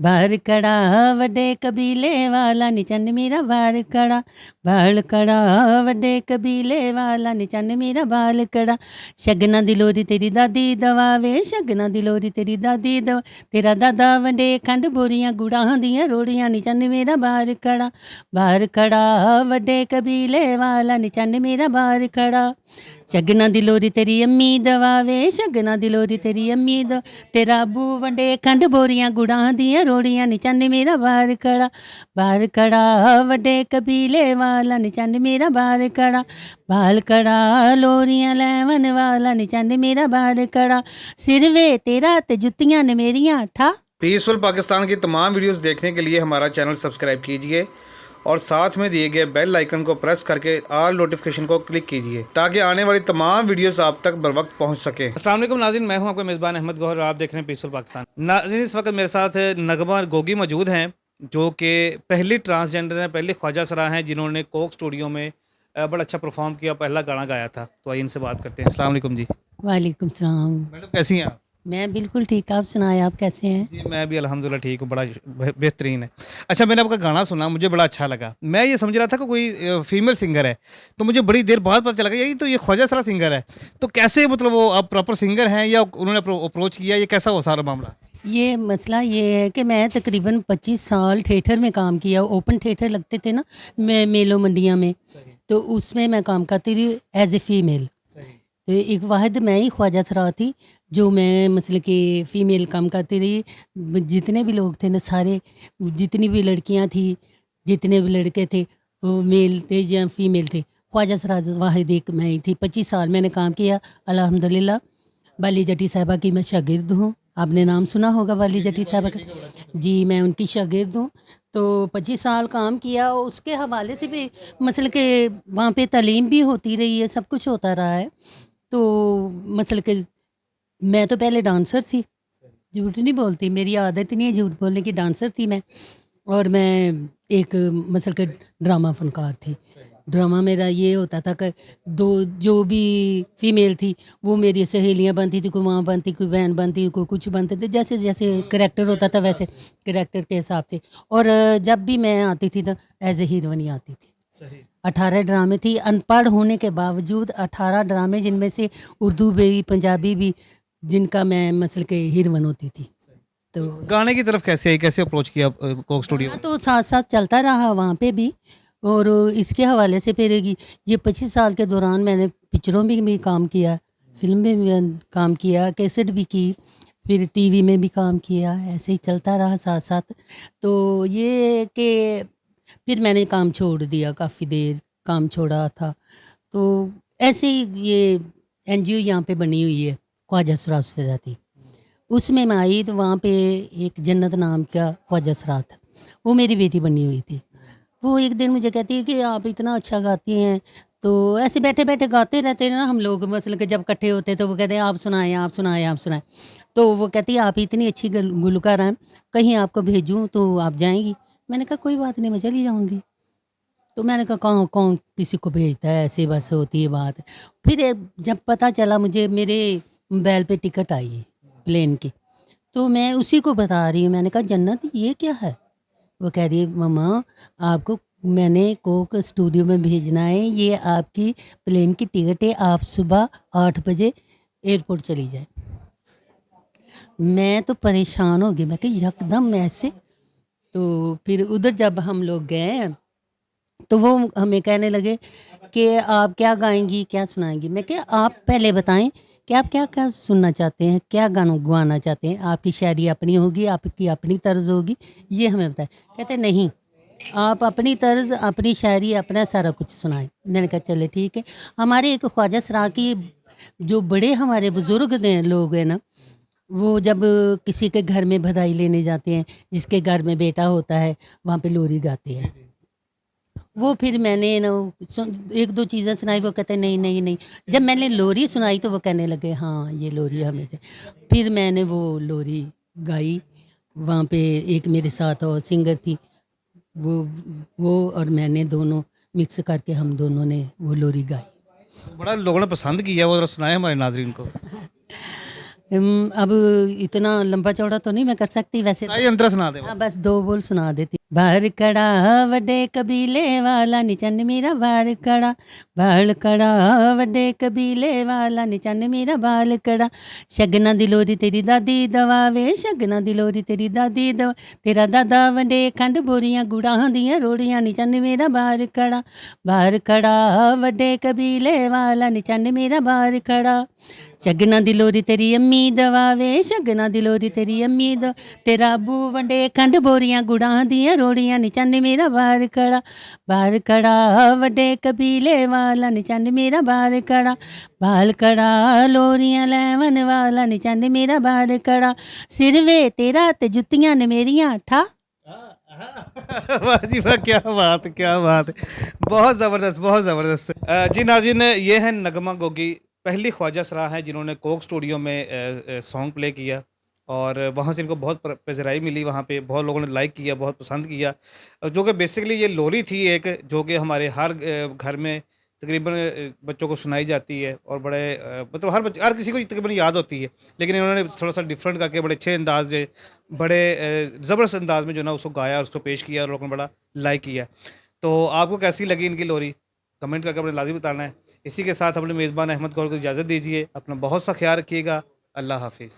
बाहर खड़ा वड्डे कबीले वाला नी चन्न मेरा बाल खड़ा, बाल खड़ा वड्डे कबीले वाला नी चन्न मेरा बाल खड़ा। शगना दी लोरी तेरी दादी दवावे, शगना दी लोरी तेरी दादी दवा, तेरा दादा वंडे खंड बोरियां गुड़ां दियां रोड़ियां नी चन्न मेरा बाल खड़ा, बाहर खड़ा वड्डे कबीले वाला नी चन्न मेरा बाल खड़ा। शगना दी लोरी तेरी अम्मी दवावे, शगना दी लोरी तेरी अम्मी दवा, तेरा अबू वंडे खंड बोरियां गुड़ां दियां रोड़ियां नी चन्न मेरा बाल खड़ा, बाल खड़ा वड्डे कबीले वाला नी चन्न मेरा बाल खड़ा, बाल खड़ा लोरियां लैवन वाला नी चन्न मेरा बाल खड़ा। सिर वे तेरा ते जुत्तियां ने मेरियां ठा। पीसफुल पाकिस्तान की तमाम वीडियोस देखने के लिए हमारा चैनल सब्सक्राइब कीजिए और साथ में दिए गए बेल आइकन को प्रेस करके ऑल नोटिफिकेशन को क्लिक कीजिए ताकि आने वाली तमाम वीडियोस आप तक बर वक्त पहुंच सके। अस्सलाम वालेकुम नाज़रीन, मैं हूं आपका मेज़बान अहमद गौहर और आप देख रहे हैं पीसफुल पाकिस्तान। नाज़रीन, इस वक्त मेरे साथ नगमा गोगी मौजूद हैं जो कि पहली ट्रांसजेंडर हैं, पहली ख्वाजा सरा हैं जिन्होंने कोक स्टूडियो में बड़ा अच्छा परफॉर्म किया, पहला गाना गाया था। तो आइए इनसे बात करते हैं। अस्सलाम वालेकुम जी। वालेकुम सलाम। मैडम कैसी हैं आप? मैं बिल्कुल ठीक, आप सुनाए आप कैसे हैं? जी मैं भी अल्हम्दुलिल्लाह ठीक हूँ, बड़ा बेहतरीन है। अच्छा, मैंने आपका गाना सुना, मुझे बड़ा अच्छा लगा। मैं ये समझ रहा था कि कोई फीमेल सिंगर है, तो मुझे बड़ी देर बाद पता चला कि यही तो ये ख्वाजा सरा सिंगर है। तो कैसे, मतलब वो आप प्रॉपर सिंगर हैं या उन्होंने अप्रोच किया, ये कैसा हो सारा मामला? ये मसला ये है कि मैं तकरीबन 25 साल थिएटर में काम किया। ओपन थिएटर लगते थे ना मैं मेलो मंडिया में, तो उसमें मैं काम करती रही एज ए फीमेल। तो एक वाहिद मैं ही ख्वाजा सरा थी जो मैं मतलब कि फ़ीमेल काम करती रही। जितने भी लोग थे ना सारे, जितनी भी लड़कियां थी, जितने भी लड़के थे, वो मेल थे या फीमेल थे, ख्वाजा सरा वाहिद एक मैं ही थी। 25 साल मैंने काम किया अल्हम्दुलिल्लाह। बाली जटी साहिबा की मैं शागिर्द हूँ, आपने नाम सुना होगा बाली जटी साहिबा का। जी मैं उनकी शागिर्द हूँ। तो 25 साल काम किया, उसके हवाले से भी मसल के वहाँ पे तालीम भी होती रही है, सब कुछ होता रहा है। तो मसल के मैं तो पहले डांसर थी, झूठ नहीं बोलती, मेरी आदत नहीं है झूठ बोलने की। डांसर थी मैं, और मैं एक मसल के ड्रामा फनकार थी। ड्रामा मेरा ये होता था कि दो जो भी फीमेल थी वो मेरी सहेलियां बनती थी, कोई माँ बनती, कोई बहन बनती, कोई कुछ बनते थे, जैसे जैसे करैक्टर होता था वैसे करैक्टर के हिसाब से। और जब भी मैं आती थी तो एज ए हीरोइन ही आती थी। 18 ड्रामे थी, अनपढ़ होने के बावजूद 18 ड्रामे, जिनमें से उर्दू भी पंजाबी भी, जिनका मैं मसल के हीरोइन होती थी। तो गाने की तरफ कैसे आई, कैसे अप्रोच किया कोक स्टूडियो? गाना तो साथ साथ चलता रहा वहाँ पे भी। और इसके हवाले से फिर ये 25 साल के दौरान मैंने पिक्चरों में भी काम किया, फिल्म में भी काम किया, कैसेट भी की, फिर टीवी में भी काम किया, ऐसे ही चलता रहा साथ साथ। तो ये कि फिर मैंने काम छोड़ दिया, काफ़ी देर काम छोड़ा था। तो ऐसे ही ये एनजीओ यहाँ पे बनी हुई है ख्वाजा सरा सोसाइटी, उसमें मैं आई तो वहाँ पे एक जन्नत नाम का ख्वाजा सरा था, वो मेरी बेटी बनी हुई थी। वो एक दिन मुझे कहती है कि आप इतना अच्छा गाती हैं। तो ऐसे बैठे बैठे गाते रहते हैं ना हम लोग, मसल के जब इकट्ठे होते तो वो कहते हैं आप सुनाएं, आप सुनाएं, आप सुनाएं। तो वो कहती है आप इतनी अच्छी गुलकार हैं, कहीं आपको भेजूँ तो आप जाएंगी? मैंने कहा कोई बात नहीं, मैं चली जाऊँगी। तो मैंने कहा कौन कौन किसी को भेजता है, ऐसे बस होती है बात। फिर जब पता चला मुझे, मेरे मोबाइल पे टिकट आई है प्लेन की, तो मैं उसी को बता रही हूँ। मैंने कहा जन्नत ये क्या है? वो कह रही है मम्मा आपको मैंने कोक स्टूडियो में भेजना है, ये आपकी प्लेन की टिकट है, आप सुबह 8 बजे एयरपोर्ट चली जाए। मैं तो परेशान हो गई, मैं कि यकदम ऐसे। तो फिर उधर जब हम लोग गए तो वो हमें कहने लगे कि आप क्या गाएंगी, क्या सुनाएंगी? मैं क्या आप पहले बताएं कि आप क्या क्या सुनना चाहते हैं, क्या गाना गवाना चाहते हैं? आपकी शायरी अपनी होगी, आपकी अपनी तर्ज होगी, ये हमें बताएं। कहते नहीं, आप अपनी तर्ज, अपनी शायरी, अपना सारा कुछ सुनाएं। मैंने कहा चले ठीक है। हमारे एक ख्वाजा सरा की जो बड़े हमारे बुजुर्ग लोग हैं ना, वो जब किसी के घर में बधाई लेने जाते हैं, जिसके घर में बेटा होता है, वहाँ पे लोरी गाते हैं। वो फिर मैंने ना एक दो चीज़ें सुनाई, वो कहते नहीं नहीं नहीं। जब मैंने लोरी सुनाई तो वो कहने लगे हाँ ये लोरी हमें दे। फिर मैंने वो लोरी गाई वहाँ पे। एक मेरे साथ और सिंगर थी, वो और मैंने दोनों मिक्स करके हम दोनों ने वो लोरी गाई। बड़ा लोगों ने पसंद किया, वो जरा सुनाए हमारे नाजरीन को। अब इतना लंबा चौड़ा तो नहीं मैं कर सकती वैसे तो। आइए अंतरा सुना दे हाँ बस 2 बोल सुना देती। बाहर कड़ा वड्डे कबीले वाला निचन मेरा बाल कड़ा, बाल कड़ा वड्डे कबीले वाला निचन मेरा बाल कड़ा। शगना दी लोरी तेरी दादी दवावे, शगना दी लोरी तेरी दादी दवा, तेरा दादा वड्डे खंड बोरियां गुड़ां दियां रोड़ियां निचन मेरा बाल कड़ा, बाल कड़ा वड्डे कबीले वाला निचन मेरा बाल कड़ा। शगना दी लोरी तेरी अम्मी दवावे, शगना दी लोरी तेरी अम्मी द, तेरा अबू वंडे खंड बोरियां गुड़ां दियां रोड़ियां निचन मेरा बार कड़ा, बार कड़ा वड्डे कबीले वाला निचन मेरा बार कड़ा, बाल कड़ा लोरियां लैवन वाला निचन मेरा बार कड़ा। सिर वे तेरा ते जुत्तियां ने मेरियां ठा। वाह जी वाह, क्या बात है, क्या बात है, बहुत ज़बरदस्त, बहुत ज़बरदस्त। जी नाज़रीन, ये है नगमा गोगी, पहली ख्वाजा सरा हैं जिन्होंने कोक स्टूडियो में सॉन्ग प्ले किया और वहाँ से इनको बहुत पज़राई मिली, वहाँ पे बहुत लोगों ने लाइक किया, बहुत पसंद किया। जो कि बेसिकली ये लोरी थी एक, जो कि हमारे हर घर में तकरीबन बच्चों को सुनाई जाती है और बड़े मतलब हर किसी को तकरीबन याद होती है, लेकिन इन्होंने थोड़ा सा डिफरेंट करके बड़े अच्छे अंदाज में, बड़े ज़बरदस्त अंदाज में जो ना उसको गाया और उसको पेश किया और लोगों ने बड़ा लाइक किया। तो आपको कैसी लगी इनकी लोरी, कमेंट करके अपने लाजिम बताना है। इसी के साथ अपने मेज़बान अहमद कौर को इजाज़त दीजिए, अपना बहुत सा ख्याल रखिएगा। अल्लाह हाफिज़।